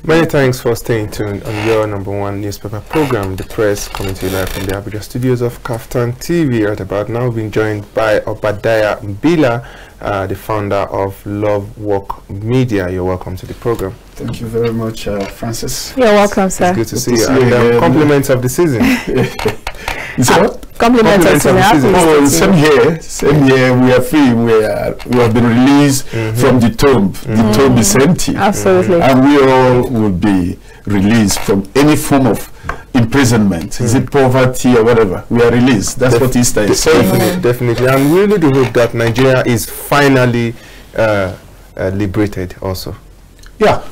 Many thanks for staying tuned on your #1 newspaper program, The Press, coming to you live from the Abuja studios of KAFTAN TV. Right about now, we've been joined by Obadiah Mbila, the founder of Love Work Media. You're welcome to the program. Thank you very much, Francis. You're welcome, sir. It's good to see you. And compliments of the season. Compliments of the season. Oh, same here. Same here. We are free. We have been released from the tomb. The tomb is empty. Absolutely. And we all will be released from any form of imprisonment. Is it poverty or whatever? We are released. That's what Easter is saying. Definitely. And we really do hope that Nigeria is finally liberated also. Yeah.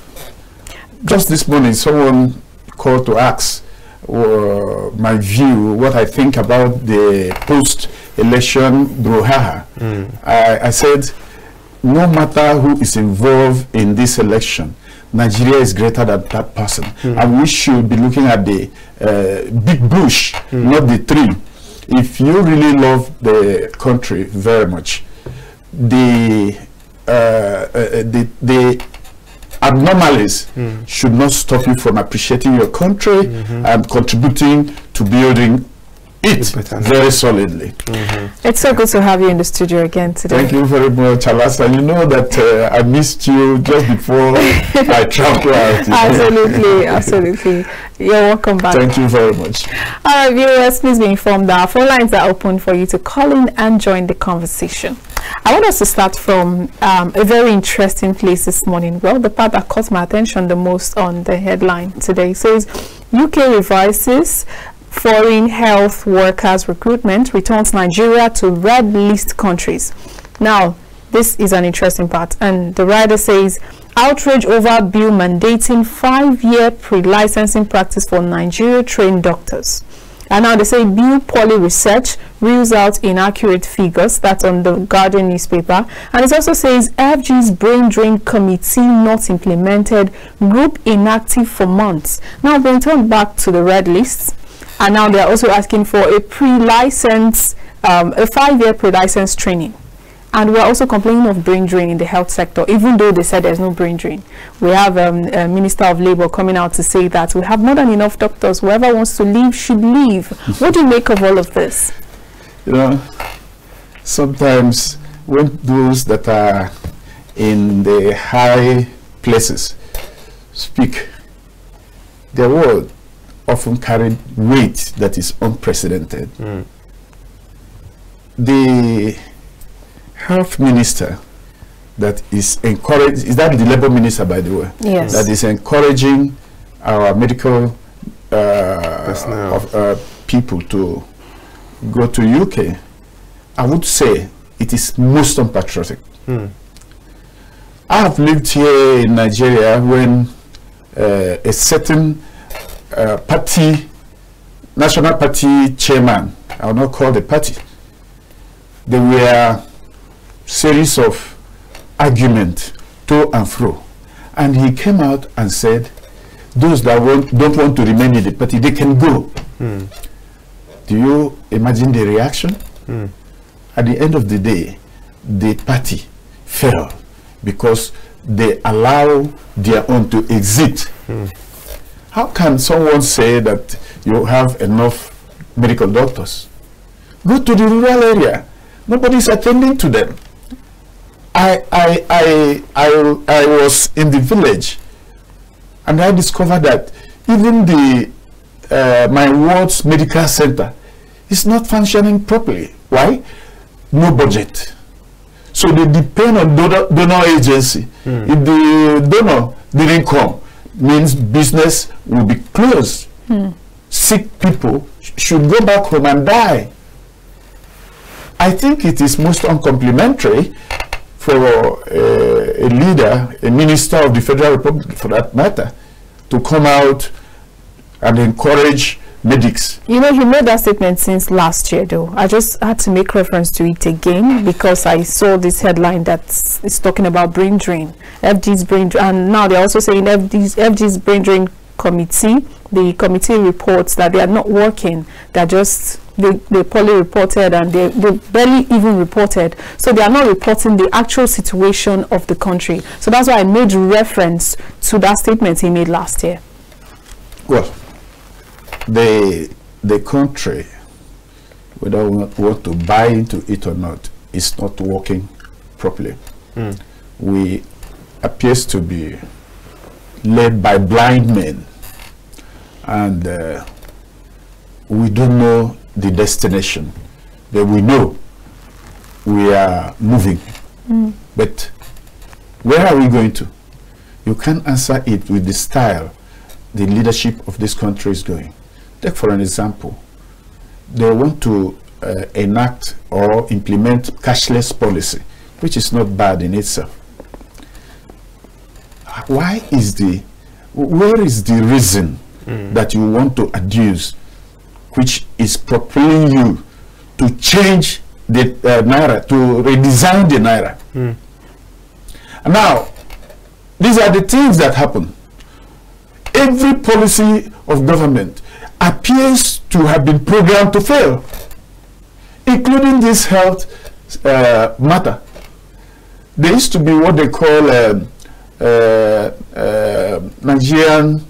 Just this morning, someone called to ask my view, what I think about the post-election brouhaha. I said, no matter who is involved in this election, Nigeria is greater than that person. And we should be looking at the big bush, not the tree. If you really love the country very much, the abnormalities should not stop you from appreciating your country and contributing to building it very solidly. It's so good to have you in the studio again today. Thank you very much, Alasa. You know that I missed you just before I traveled out. Absolutely, absolutely. You're welcome back. Thank you very much. All right, viewers, please be informed that our phone lines are open for you to call in and join the conversation. I want us to start from a very interesting place this morning. Well, the part that caught my attention the most on the headline today says UK revises foreign health workers recruitment, returns Nigeria to red list countries. Now, this is an interesting part, and the writer says outrage over bill mandating 5-year pre-licensing practice for Nigeria-trained doctors. And now they say bill poorly research rules out inaccurate figures. That's on the Guardian newspaper. And it also says FG's brain drain committee not implemented, group inactive for months. Now being turned back to the red lists, and now they're also asking for a pre-license, a 5-year pre-license training. And we're also complaining of brain drain in the health sector, even though they said there's no brain drain. We have a Minister of Labour coming out to say that we have more than enough doctors. Whoever wants to leave should leave. What do you make of all of this? You know, sometimes when those that are in the high places speak, their word often carry weight that is unprecedented. The health minister that is encouraged, is that the labor minister, by the way? Yes. That is encouraging our medical people to go to UK. I would say it is most unpatriotic. I have lived here in Nigeria when a certain national party chairman, I will not call the party, there were series of argument to and fro, and he came out and said those that don't want to remain in the party, they can go. Do you imagine the reaction? At the end of the day, the party fell because they allow their own to exit. How can someone say that you have enough medical doctors? Go to the rural area. Nobody's attending to them. I was in the village, and I discovered that even the my ward's medical center is not functioning properly. Why? No budget. So they depend on donor agency. If the donor didn't come, means business will be closed. Sick people should go back home and die. I think it is most uncomplimentary for a leader, a minister of the Federal Republic for that matter, to come out and encourage medics. You know, he made that statement since last year, though. I just had to make reference to it again because I saw this headline that is talking about brain drain, FG's brain drain, and now they're also saying FG's brain drain committee. The committee reports that they are not working; they're just they poorly reported and they barely even reported. So they are not reporting the actual situation of the country. So that's why I made reference to that statement he made last year. Well, the country, whether we want to buy into it or not, is not working properly. We appears to be led by blind men, and we don't know the destination, but we know we are moving. But where are we going to? You can't answer it with the style the leadership of this country is going. Take for an example, they want to enact or implement cashless policy, which is not bad in itself. Where is the reason that you want to adduce, which is propelling you to change the naira, to redesign the naira? Now, these are the things that happen. Every policy of government appears to have been programmed to fail, including this health matter. There used to be what they call Nigerian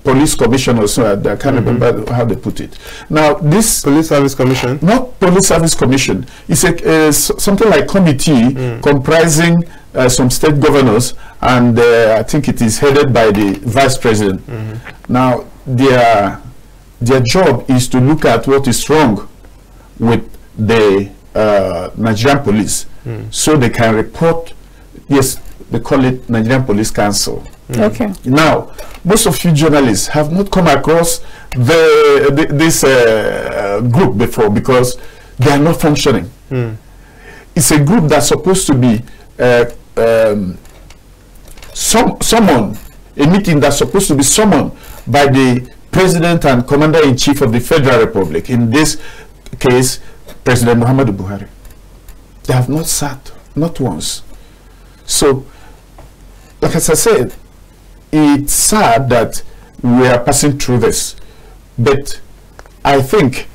Police Commission or so. I can't remember how they put it. Now, this Police Service Commission, not Police Service Commission, it's a something like committee comprising some state governors, and I think it is headed by the vice president. Now, their job is to look at what is wrong with the Nigerian police, so they can report. Yes, they call it Nigerian Police Council. Okay. Now, most of you journalists have not come across this group before, because they are not functioning. It's a group that's supposed to be a meeting that's supposed to be summoned by the President and Commander-in-Chief of the Federal Republic, in this case, President Muhammadu Buhari. They have not sat, not once. So, like as I said, it's sad that we are passing through this, but I think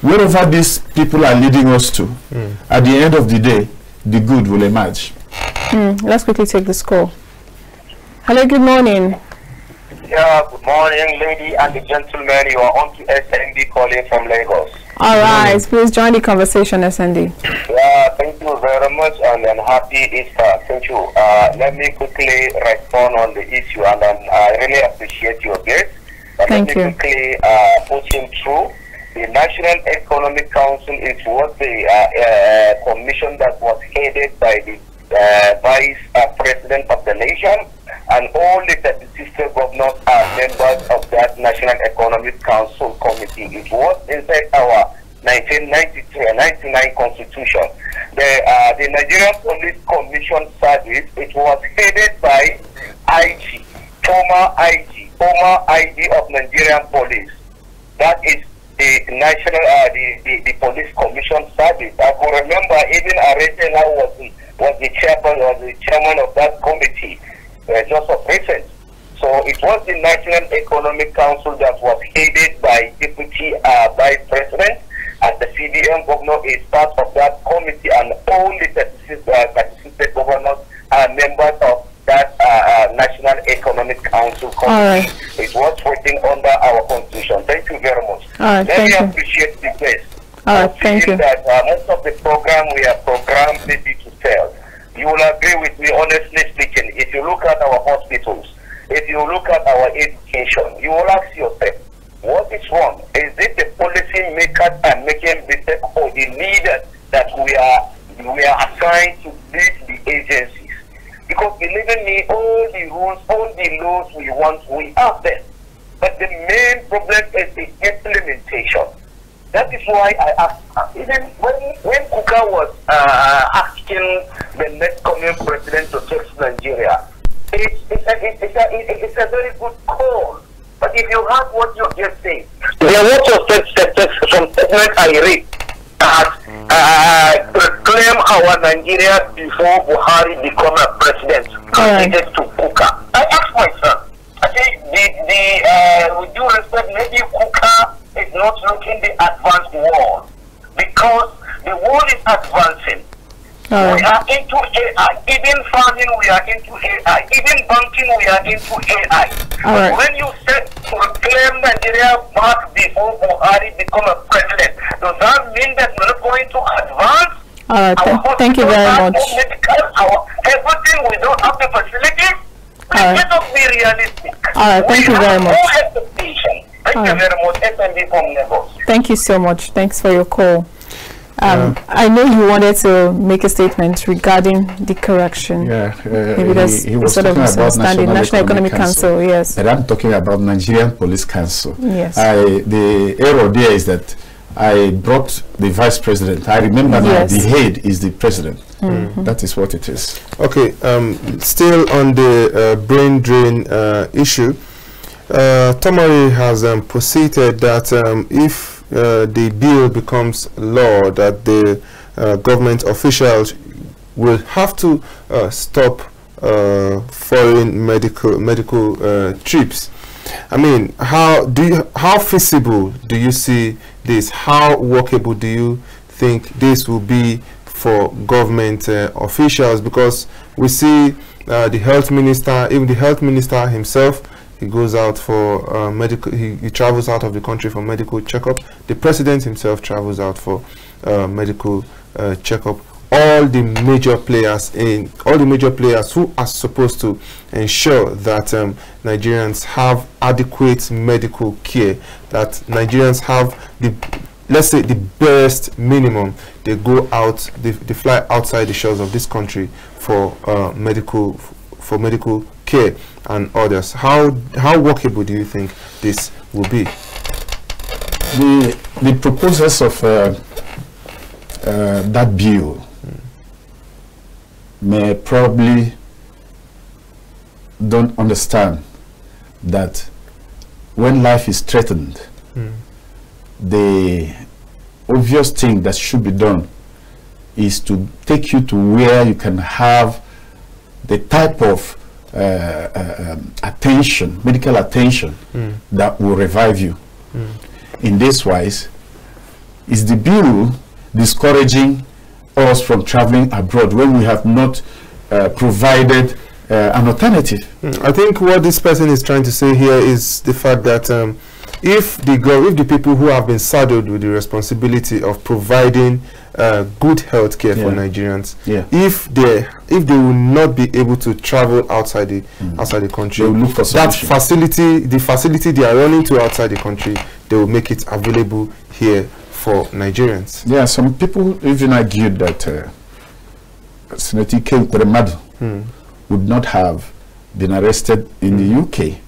wherever these people are leading us to, at the end of the day, the good will emerge. Let's quickly take this call. Hello, good morning. Yeah, good morning, lady and the gentlemen. You are on to SND calling from Lagos. All right, please join the conversation, SND. Yeah, thank you very much, and happy Easter. Thank you. Let me quickly respond on the issue, and I really appreciate your guest. Thank you. Let me quickly put him through. The National Economic Council is what the commission that was headed by the Vice President of the nation, and all the 36 governors are members of that National Economic Council committee. It was inside our 1999 constitution. The Nigerian Police Commission Service, it was headed by IG, former IG of Nigerian Police. That is the national, the Police Commission Service. I can remember even Arete was the chairman of that committee, just of recent. So it was the National Economic Council that was headed by Deputy Vice President, and the CBN governor is part of that committee, and all the 36 governors are members of that National Economic Council committee. It was working under our constitution. Thank you very much. Let me appreciate the best. Thank you. That most of the program we are programmed maybe to fail. You will agree with me, honestly speaking. If you look at our hospitals, if you look at our education, you will ask yourself, what is wrong? Is it the policy makers are making mistakes, or the leaders that we are assigned to lead the agencies? Because believe in me, all the rules, all the laws we want, we have them. But the main problem is the implementation. That is why I asked, even when Kuka was asking the next coming president to take Nigeria, it's a very good call. But if you have what you just said, there was some statement I read that proclaim our Nigeria before Buhari become a president, candidate to Kuka. I asked myself, I say, with due respect, maybe Kuka is not looking in the advanced world, because the world is advancing. We are into AI. Even farming, we are into AI. Even banking, we are into AI. When you said proclaim Nigeria back before Buhari become a president, does that mean that we're not going to advance? Thank you very much. Everything, we don't have the facilities. Let us be realistic. Thank you very much. Thank you very much, SMB from Lagos. Thank you so much. Thanks for your call. I know you wanted to make a statement regarding the correction. Maybe he was sort of talking about National Economic Council. Yes. But I'm talking about Nigerian Police Council. Yes. The error there is that I brought the vice president. I remember now the head is the president. That is what it is. Okay. Still on the brain drain issue, Tomori has proceeded that if the bill becomes law, that the government officials will have to stop foreign medical trips. I mean, how feasible do you see this? How workable do you think this will be for government officials? Because we see the health minister, even the health minister himself, he goes out for medical, he travels out of the country for medical checkup. The president himself travels out for medical checkup. All the major players who are supposed to ensure that Nigerians have adequate medical care, that Nigerians have the, let's say, the best minimum, they go out, they fly outside the shores of this country for medical care and others. How workable do you think this will be? The proposals of that bill may probably don't understand that when life is threatened, the obvious thing that should be done is to take you to where you can have the type of attention, medical attention, that will revive you. In this wise, is the bill discouraging us from traveling abroad when we have not provided an alternative? I think what this person is trying to say here is the fact that if the people who have been saddled with the responsibility of providing good health care for Nigerians, if they will not be able to travel outside the country, they will look for that facility they are running to outside the country, they will make it available here for Nigerians. Yeah, some people even argued that Senator Kremadu would not have been arrested in the UK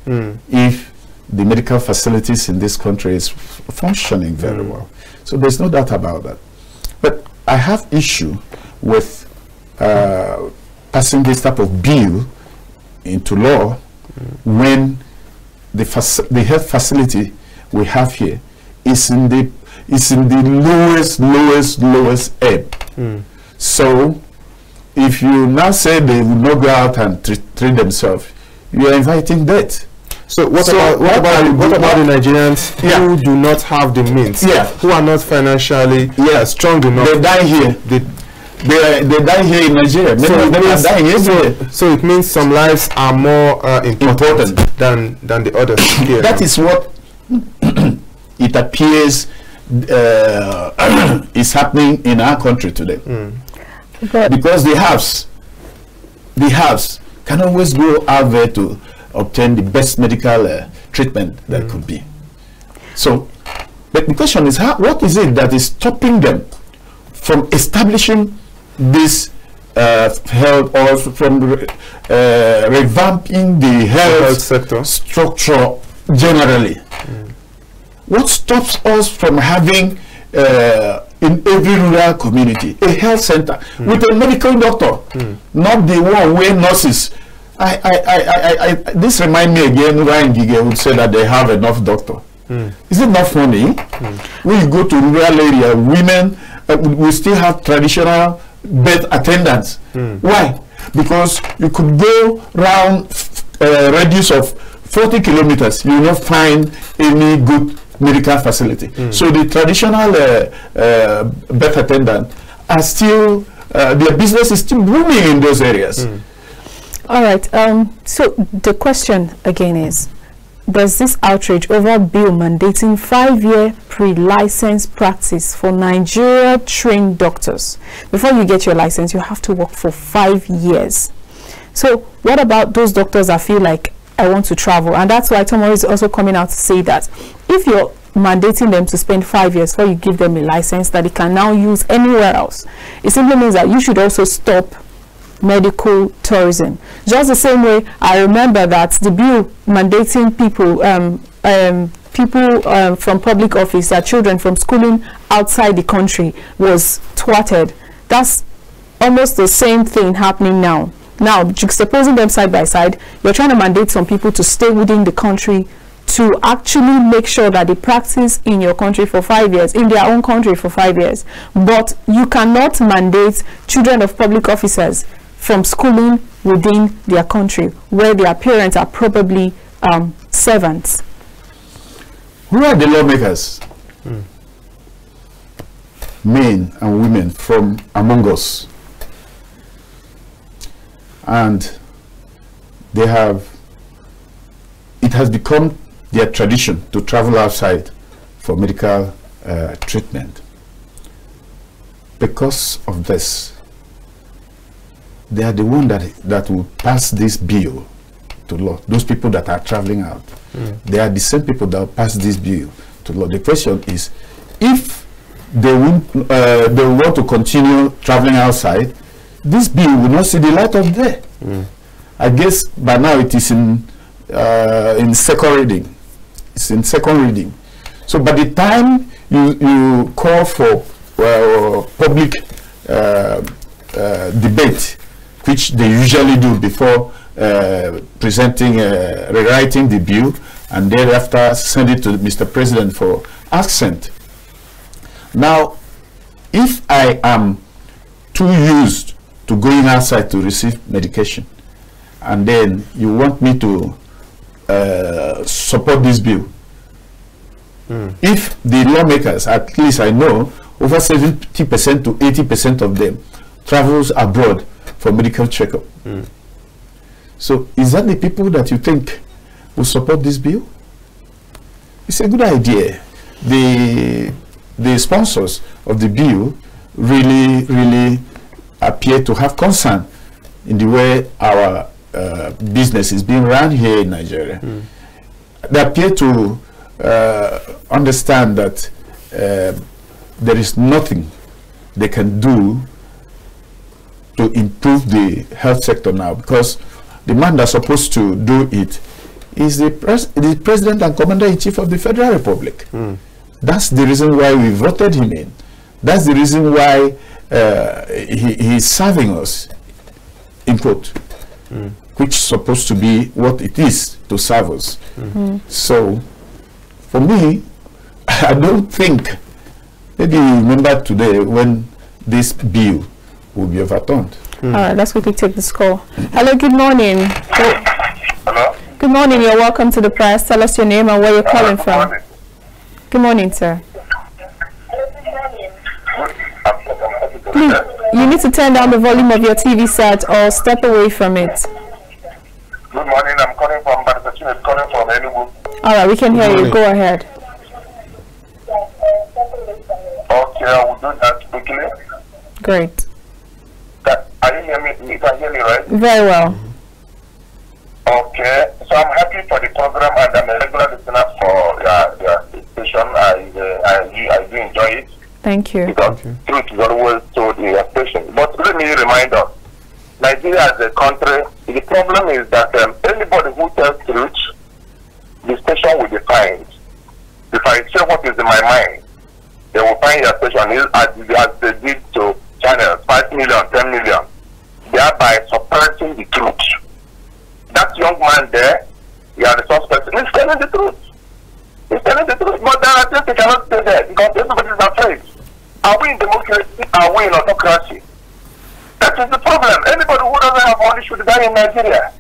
if the medical facilities in this country is functioning very well. So there's no doubt about that. But I have issue with passing this type of bill into law when the health facility we have here is in the lowest ebb. So if you now say they will not go out and treat themselves, you are inviting death. So what about the Nigerians who do not have the means, who are not financially strong enough? They die here. They die here in Nigeria. Many of them are dying here. So it means some lives are more important than the others here. That is what it appears is happening in our country today. Because the haves can always go out there to obtain the best medical treatment that could be. So, but the question is, what is it that is stopping them from establishing this health, or from revamping the health sector structure generally? What stops us from having in every rural community a health center with a medical doctor, not the one where nurses? This reminds me again, Ryan Gige would say that they have enough doctor. Is it not funny? When you go to rural area, women we still have traditional birth attendants. Why? Because you could go round a radius of 40 kilometers, you will not find any good medical facility. So the traditional birth attendant are still, their business is still booming in those areas. All right. So the question again is, there's this outrage over a bill mandating 5-year pre-license practice for Nigeria trained doctors. Before you get your license, you have to work for 5 years. So what about those doctors that feel like, I want to travel? And that's why Tomori is also coming out to say that if you're mandating them to spend 5 years before you give them a license that they can now use anywhere else, it simply means that you should also stop medical tourism. Just the same way, I remember that the bill mandating people from public office, their children from schooling outside the country, was thwarted. That's almost the same thing happening now. Now, juxtaposing them side by side, you're trying to mandate some people to stay within the country to actually make sure that they practice in your country for 5 years, in their own country for 5 years. But you cannot mandate children of public officers from schooling within their country, where their parents are probably servants. Who are the lawmakers? Men and women from among us. And they have, it has become their tradition to travel outside for medical treatment. Because of this, they are the one that will pass this bill to law. Those people that are traveling out, they are the same people that will pass this bill to law. The question is, if they want to continue traveling outside, this bill will not see the light of day. I guess by now it is in second reading. It's in second reading. So by the time you call for public debate, which they usually do before rewriting the bill, and thereafter send it to Mr. President for accent. Now, if I am too used to going outside to receive medication, and then you want me to support this bill, if the lawmakers, at least I know, over 70% to 80% of them travels abroad for medical checkup. So is that the people that you think will support this bill? It's a good idea. The sponsors of the bill really appear to have concern in the way our business is being run here in Nigeria. They appear to understand that there is nothing they can do to improve the health sector now, because the man that's supposed to do it is the President and Commander-in-Chief of the Federal Republic. That's the reason why we voted him in. That's the reason why he is serving us, in quote, which is supposed to be what it is to serve us. So, for me, I don't think, maybe you remember today when this bill will be overturned. All right, let's quickly take this call. Hello, good morning. Hello? Good morning, you're welcome to the press. Tell us your name and where you're calling from. Good morning, sir. Please, you need to turn down the volume of your TV set or step away from it. Good morning, I'm calling from Massachusetts, calling from Enugu. All right, we can hear you. Go ahead. Okay, I will do that quickly. Great. Are you hearing me? You can hear me, right? Very well. Okay, so I'm happy for the program and I'm a regular listener for your station. I do enjoy it. Thank you. Because truth is always told in your station. But let me remind us, Nigeria as a country, the problem is that anybody who tells truth, the station will be fined. If I say what is in my mind, they will find your station as they did to channels, 5 million, 10 million, thereby suppressing the truth. That young man there, you are the suspect, he's telling the truth. He's telling the truth, but there are things he cannot say there because everybody is afraid. Are we in democracy? Are we in autocracy? That is the problem. Anybody who doesn't have money should die in Nigeria.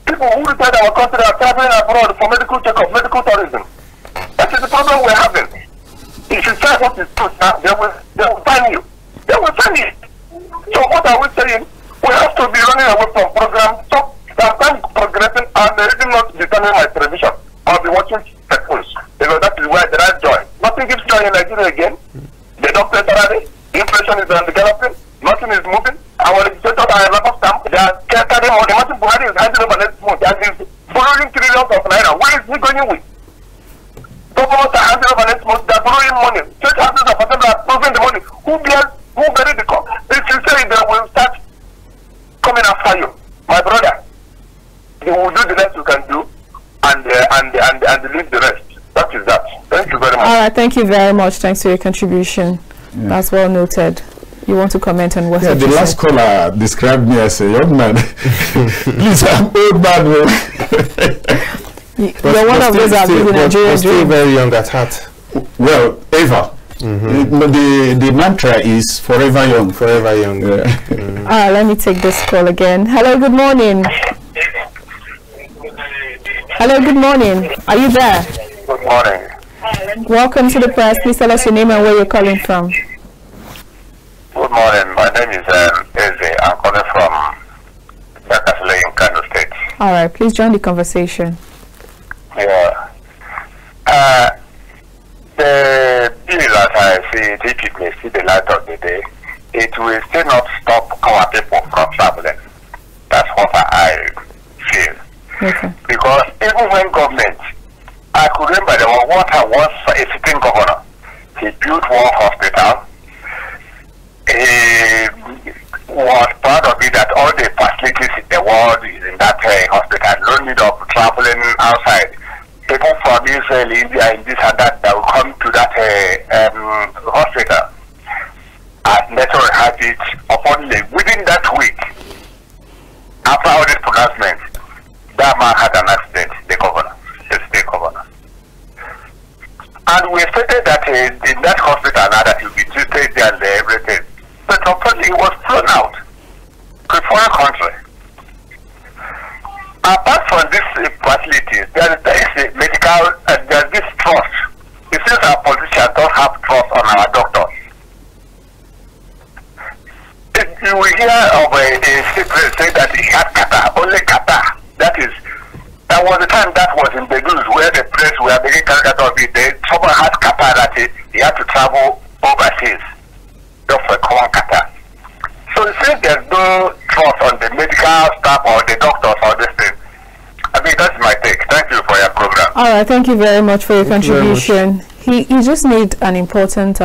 People who retire our country are traveling abroad for medical checkup, medical tourism. That is the problem we have. consuming my television. I'll be watching cartoons. Because that is where there is joy. Nothing gives joy in Nigeria again. The doctors are ready. Inflation is developing. Nothing is moving. Our legislators are a lot of time. They are carrying money. Imagine Buhari is handing over next month. And he's borrowing trillions of naira. Where is he going with? Governments are handing over next month. They are borrowing money. Church houses are approving the money. Who buried the cost? If you say they will start coming after you, my brother, you will do the rest you can do and leave the rest. That is that. Thank you very much. All right, thank you very much. Thanks for your contribution. Yeah. That's well noted. You want to comment on what? Yeah, the last caller described me as a young man. Please, I'm old man. You're one of those that live in Nigeria. You're still very young at heart. Well, ever. The mantra is forever young. Forever young. Yeah. Let me take this call again. Hello, good morning. Hello, good morning. Are you there? Good morning. Welcome to the press. Please tell us your name and where you're calling from. Good morning. My name is Eze. I'm calling from Bakasle in Kano State. All right. Please join the conversation. Yeah. The bill, as I see it, if it may see the light of the day, it will still not stop our people from traveling. That's what I feel. Okay. Because even when government, I could remember there was a sitting governor. He built one hospital. He was proud of it that all the facilities in the world is in that hospital. No need of traveling outside. People from Israel, India, and this and that will come to that hospital. As natural habit, within that week, after all this pronouncement, that man had an accident, the state governor. And we stated that in that hospital now that he'll be treated there and everything. But unfortunately, he was thrown out to a foreign country. Apart from these facilities, there is a medical, there's this trust. It seems our politicians don't have trust on our doctors. You will hear of a secret say that he had Qatar, only Qatar. That was the time that was in the news where the press were making character of it. Someone had Qatar that he had to travel overseas just for common Qatar. So since there's no trust on the medical staff or the doctors or this thing, I mean, that's my take. Thank you for your program. All right, thank you very much for your contribution. He just made an important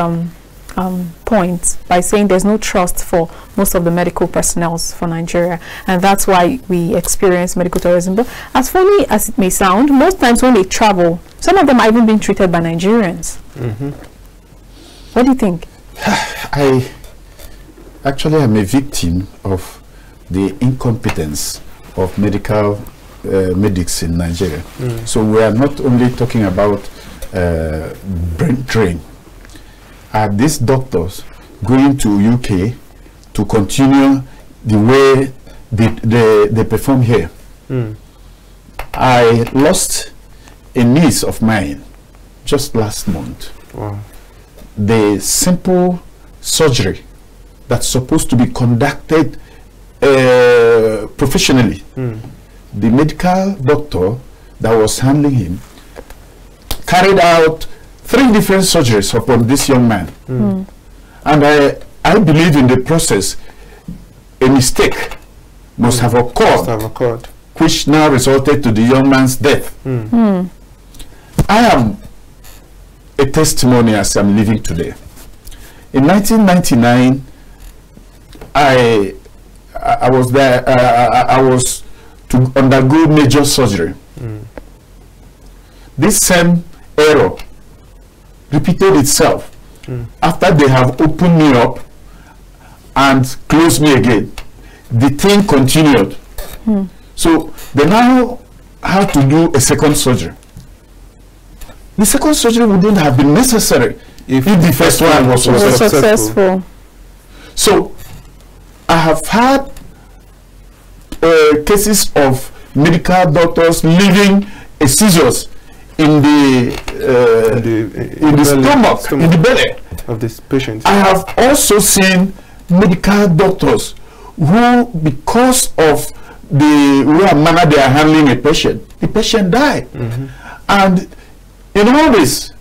point by saying there's no trust for most of the medical personnel for Nigeria, and that's why we experience medical tourism. But as funny as it may sound, most times when they travel, some of them are even being treated by Nigerians. What do you think? I actually am a victim of the incompetence of medics in Nigeria. So we are not only talking about brain drain. Are these doctors going to UK to continue the way they perform here? I lost a niece of mine just last month. Wow. The simple surgery that's supposed to be conducted professionally, the medical doctor that was handling him carried out 3 different surgeries upon this young man. And I believe in the process a mistake must have occurred, which now resulted to the young man's death. I am a testimony as I'm living today. In 1999, I was there. I was to undergo major surgery. This same error repeated itself after they have opened me up and closed me again. The thing continued. So they now have to do a second surgery. The second surgery wouldn't have been necessary if the first one was successful. So I have had cases of medical doctors leaving a scissors in the stomach, in the belly of this patient. I have also seen medical doctors who, because of the way and manner they are handling a patient, the patient died. And in all this,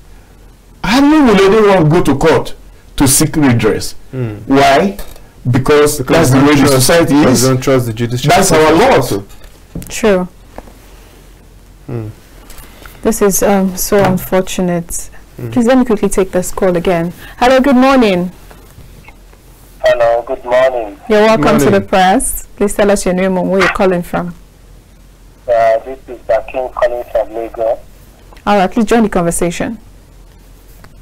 hardly will anyone go to court to seek redress. Why? Because that's the way the society is. Don't trust the judicial. That's our law. True. This is so unfortunate. Please let me quickly take this call again. Hello, good morning. Hello, good morning. You're welcome to the press. Please tell us your name and where you're calling from. This is King calling from Lagos. All right, please join the conversation.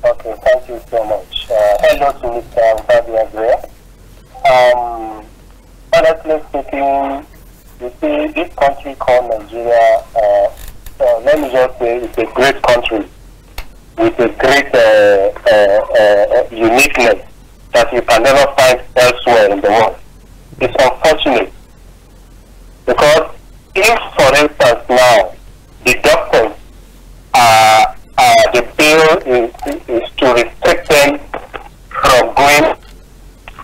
Okay, thank you so much. Hello to Mr. Fabian. Honestly speaking, you see, this country called Nigeria, let me just say, it's a great country with a great uniqueness that you can never find elsewhere in the world. It's unfortunate because if, for instance, now the doctors the bill is to restrict them from going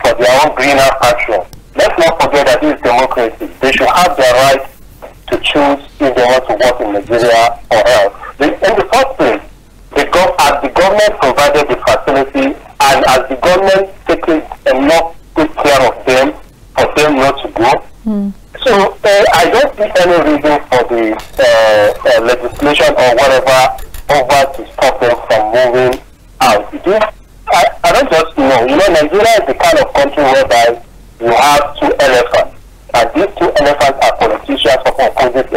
for their own greener pasture. Let's not forget that this is democracy. They should have the right to choose if they want to work in Nigeria or else. In the first place, as the government provided the facility and as the government taking enough good care of them for them not to go. So I don't see any reason for the legislation or whatever over to stop them from moving out. I don't just know. You know, Nigeria is the kind of country whereby you have two elephants, and these two elephants are politicians of opposite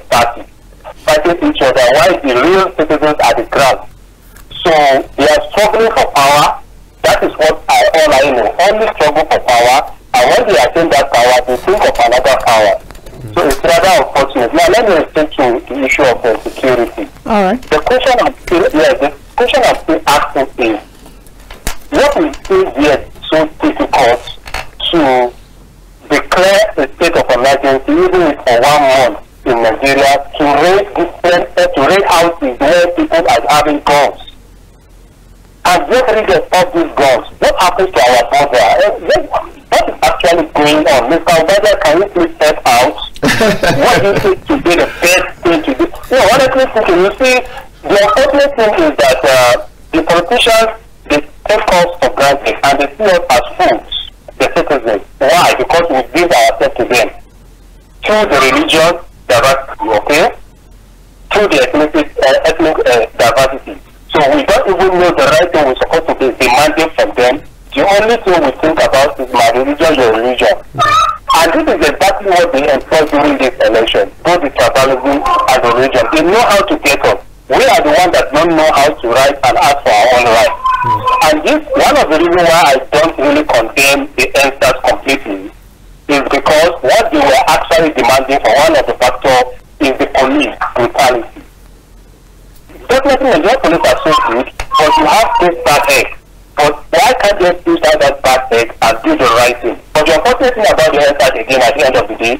parties fighting each other, while the real citizens are the ground. So they are struggling for power. That is what all I know. Only struggle for power, and when they attain that power, they think of another power. So it's rather unfortunate. Now let me return to the issue of security. All right. The question I'm still asking is, what is still yet so difficult to declare a state of emergency, even if for 1 month in Nigeria, to raid houses where people are having guns? And get rid of all these guns. What happens to our border? What is actually going on? Mr. Obada, can you please step out? What do you think to be the best thing to do? No, honestly speaking, you see, the unfortunate thing is that the politicians, they take us for granted and they see us as fools, the citizens. Why? Because we give ourselves to them. Through the religion diversity, okay? Through the ethnic diversity. So we don't even know the right thing we're supposed to be demanding from them. The only thing we think about is my religion, your religion. And this is exactly what they employ during this election, both the tribalism and the religion. They know how to get us. We are the ones that don't know how to write and ask for our own rights. And this, one of the reasons why I don't really condemn the answers completely is because what they were actually demanding for one of the factors is the police brutality. Definitely, Nigerian police are so good, but you have this bad egg. But why can't they use that bad egg and do the right thing? But the unfortunate thing about the answers again at the end of the day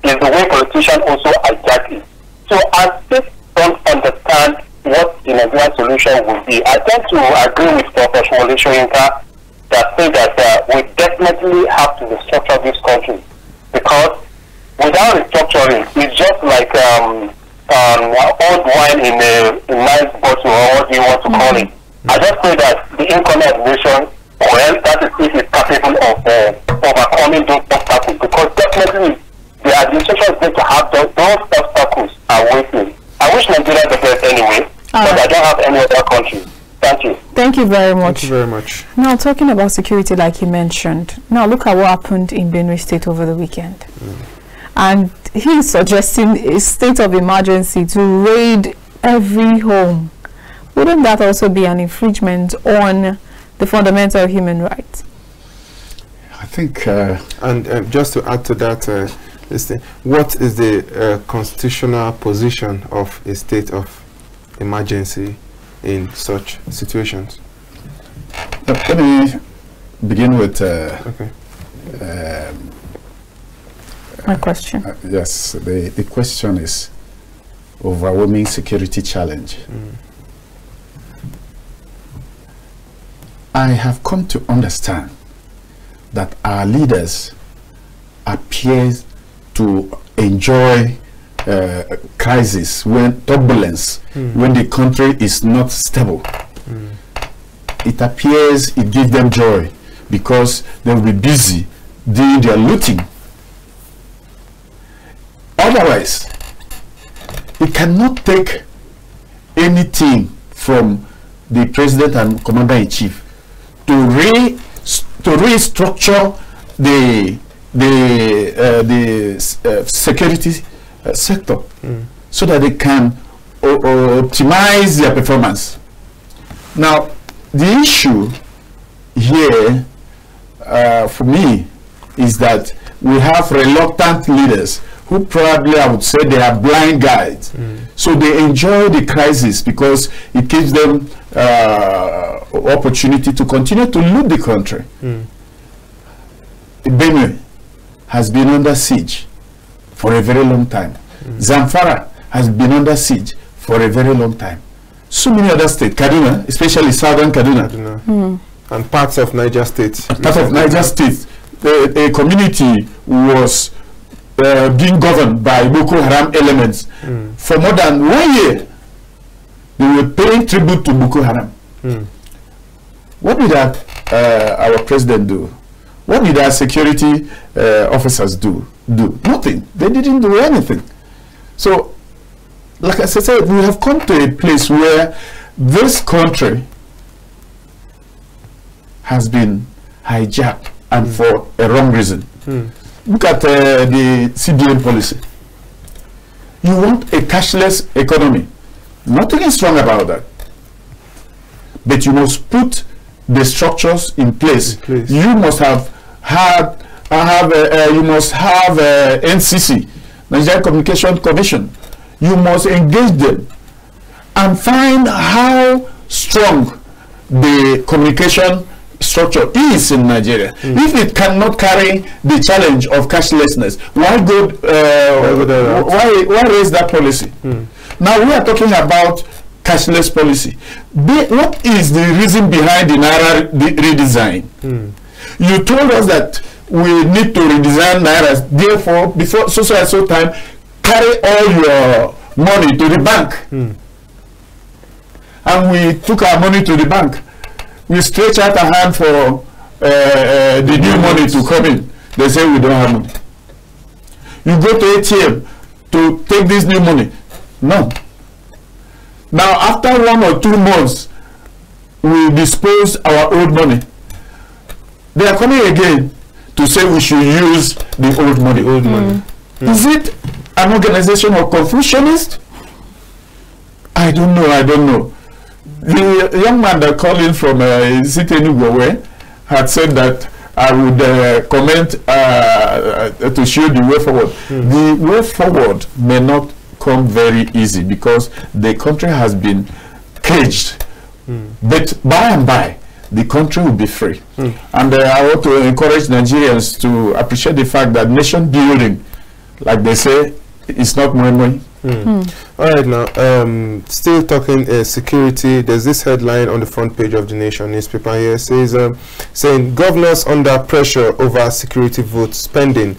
is the way politicians also hijack it. So I still don't understand what the Nigerian solution would be. I tend to agree with Professor Wole Soyinka that say that we definitely have to restructure this country, because without restructuring, it's just like old wine in a nice bottle, or what do you want to call it. I just pray that the incoming administration, well, that is if it's capable of overcoming those obstacles, because definitely the administration is going to have those obstacles are waiting. I wish Nigeria the best anyway, but I don't have any other country. Thank you. Thank you very much. Thank you very much. Now, talking about security, like you mentioned, now look at what happened in Benue State over the weekend. And he is suggesting a state of emergency to raid every home. Wouldn't that also be an infringement on the fundamental human rights? I think... and just to add to that, what is the constitutional position of a state of emergency in such situations? Let me begin with my question. Yes, the question is overwhelming security challenge. I have come to understand that our leaders appear to enjoy crisis, when turbulence, when the country is not stable. It appears it gives them joy because they will be busy doing their looting. Otherwise, it cannot take anything from the president and commander-in-chief to restructure the security sector so that they can optimize their performance. Now, the issue here for me is that we have reluctant leaders who probably, I would say, they are blind guides. So they enjoy the crisis because it gives them opportunity to continue to loot the country. Benue has been under siege for a very long time. Zamfara has been under siege for a very long time. So many other states, Kaduna, especially southern Kaduna, and parts of Niger State. Part of Niger State, a community was being governed by Boko Haram elements for more than 1 year. They were paying tribute to Boko Haram. What did our president do? What did our security officers do? Nothing. They didn't do anything. So, like I said, we have come to a place where this country has been hijacked, and for a wrong reason. Look at the CBN policy. You want a cashless economy. Nothing is wrong about that. But you must put the structures in place. You must have NCC, Nigerian Communication Commission. You must engage them and find how strong the communication structure is in Nigeria. If it cannot carry the challenge of cashlessness, why raise that policy? Now we are talking about cashless policy. What is the reason behind the Naira redesign? You told us that we need to redesign Naira, therefore before so and so time, carry all your money to the bank. And we took our money to the bank. We stretch out a hand for the new money to come in. They say we don't have money. You go to ATM to take this new money. No. Now, after 1 or 2 months, we dispose our old money. They are coming again to say we should use the old money. Is it an organization of Confucianists? I don't know. The young man that called in from Enugu had said that I would comment to show the way forward. The way forward may not come very easy because the country has been caged. But by and by, the country will be free. And I want to encourage Nigerians to appreciate the fact that nation building, like they say, is not money. All right, now still talking security. There's this headline on the front page of the Nation newspaper here, says saying governors under pressure over security vote spending.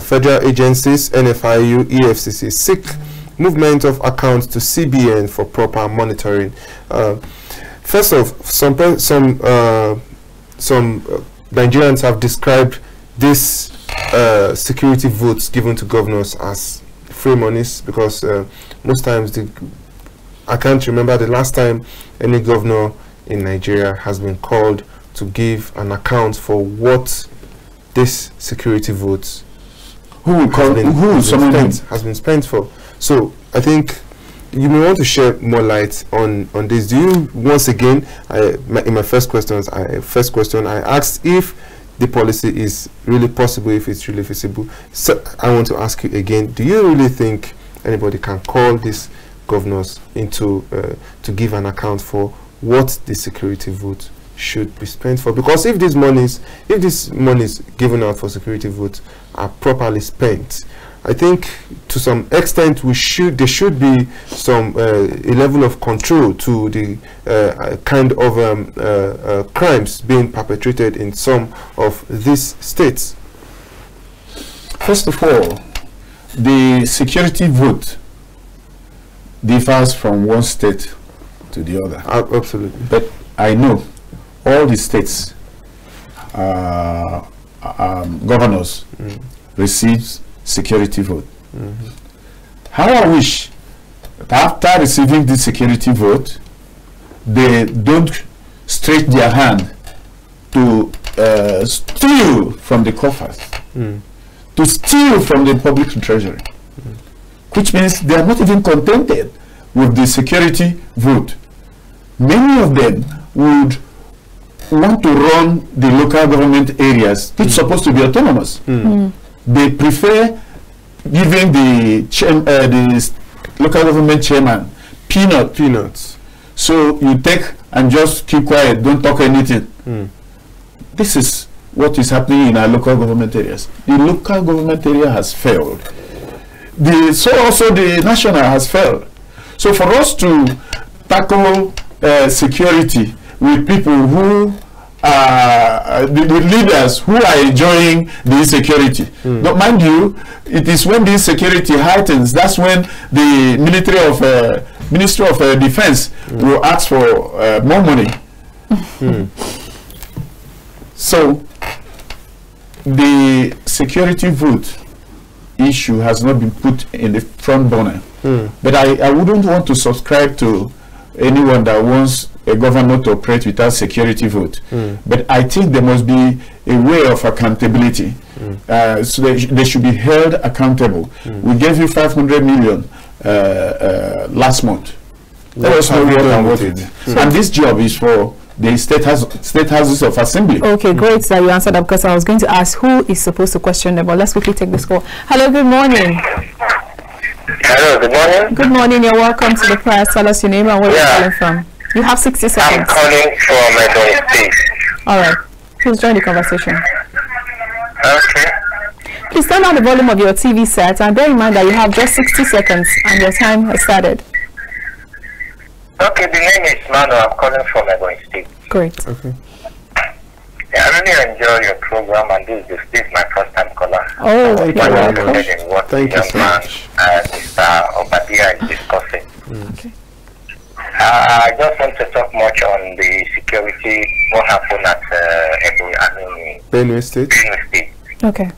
Federal agencies, NFIU, EFCC seek movement of accounts to CBN for proper monitoring. First off, some Nigerians have described this security votes given to governors as free monies, because most times I can't remember the last time any governor in Nigeria has been called to give an account for what this security votes has been spent for. So I think you may want to shed more light on this. Do you, once again, in my first question I asked if the policy is really possible, if it's really feasible. So I want to ask you again, do you really think anybody can call these governors into to give an account for what the security vote should be spent for? Because if these monies given out for security votes are properly spent, I think to some extent there should be some a level of control to the kind of crimes being perpetrated in some of these states. First of all, the security vote differs from one state to the other. Absolutely. But I know all the states governors receives security vote. How I wish that after receiving the security vote, they don't stretch their hand to steal from the coffers, to steal from the public treasury, which means they are not even contented with the security vote. Many of them would want to run the local government areas, which is supposed to be autonomous. They prefer giving the local government chairman peanuts. So you take and just keep quiet, don't talk anything. This is what is happening in our local government areas. The local government area has failed. So also the national has failed. So for us to tackle security with people who are the leaders who are enjoying the insecurity. But mind you, it is when the insecurity heightens, that's when the Ministry of Defense will ask for more money. So the security vote issue has not been put in the front burner. But I wouldn't want to subscribe to anyone that wants a government to operate without security vote. But I think there must be a way of accountability. So they should be held accountable. We gave you 500 million last month. Let us know what and what it is. And this job is for the state houses of assembly. Okay, great that you answered that, because I was going to ask who is supposed to question them. But let's quickly take this call. Hello, good morning. Hello, good morning. Good morning. You're welcome to the press. Tell us your name and where you're calling from. You have 60 seconds. I'm calling from Edo State. All right. Please join the conversation. Okay. Please turn down the volume of your TV set and bear in mind that you have just 60 seconds and your time has started. Okay, the name is Mano. I'm calling from Edo State. Great. Okay. Yeah, I really enjoy your program, and this is my first time caller. Oh, thank you very much. What Thank you so man, much. Mr. Obadia is discussing. Okay. I just want to talk much on the security, what happened at Benue State. Benue State. Okay.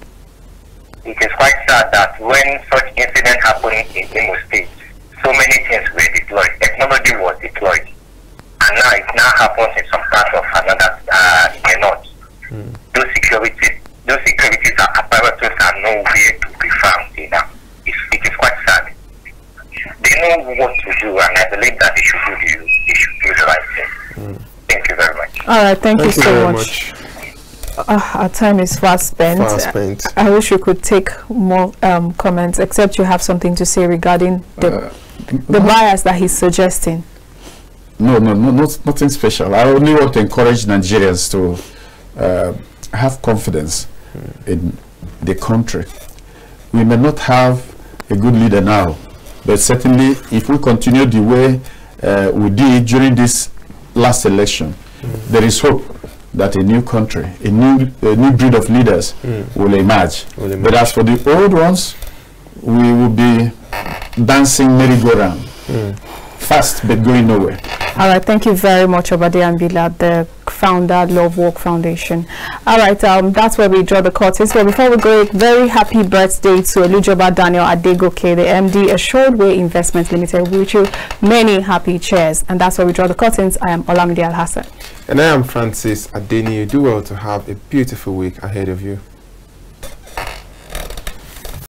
It is quite sad that when such incident happened in Benue State, so many things were deployed. Technology was deployed. And now it now happens in some parts of another north. Those securities apparatus are nowhere to be found now. It is quite sad. They know what to do, and I believe that they should do the right thing. Thank you very much. All right, thank you so much. Our time is fast spent. I wish you could take more comments, except you have something to say regarding the bias that he's suggesting. No, nothing special. I only want to encourage Nigerians to have confidence in the country. We may not have a good leader now, but certainly if we continue the way we did during this last election, there is hope that a new country, a new breed of leaders will emerge. But as for the old ones, we will be dancing merry-go-round. Fast but going nowhere. All right, thank you very much, Obadiah Mbila, the founder, Love Work Foundation. All right, that's where we draw the curtains. But before we go, very happy birthday to Elujoba Daniel Adegoke, the MD, Assured Way Investment Limited. We wish you many happy cheers. And that's where we draw the curtains. I am Olamide Al-Hassan. And I am Francis Adeni. You do well to have a beautiful week ahead of you.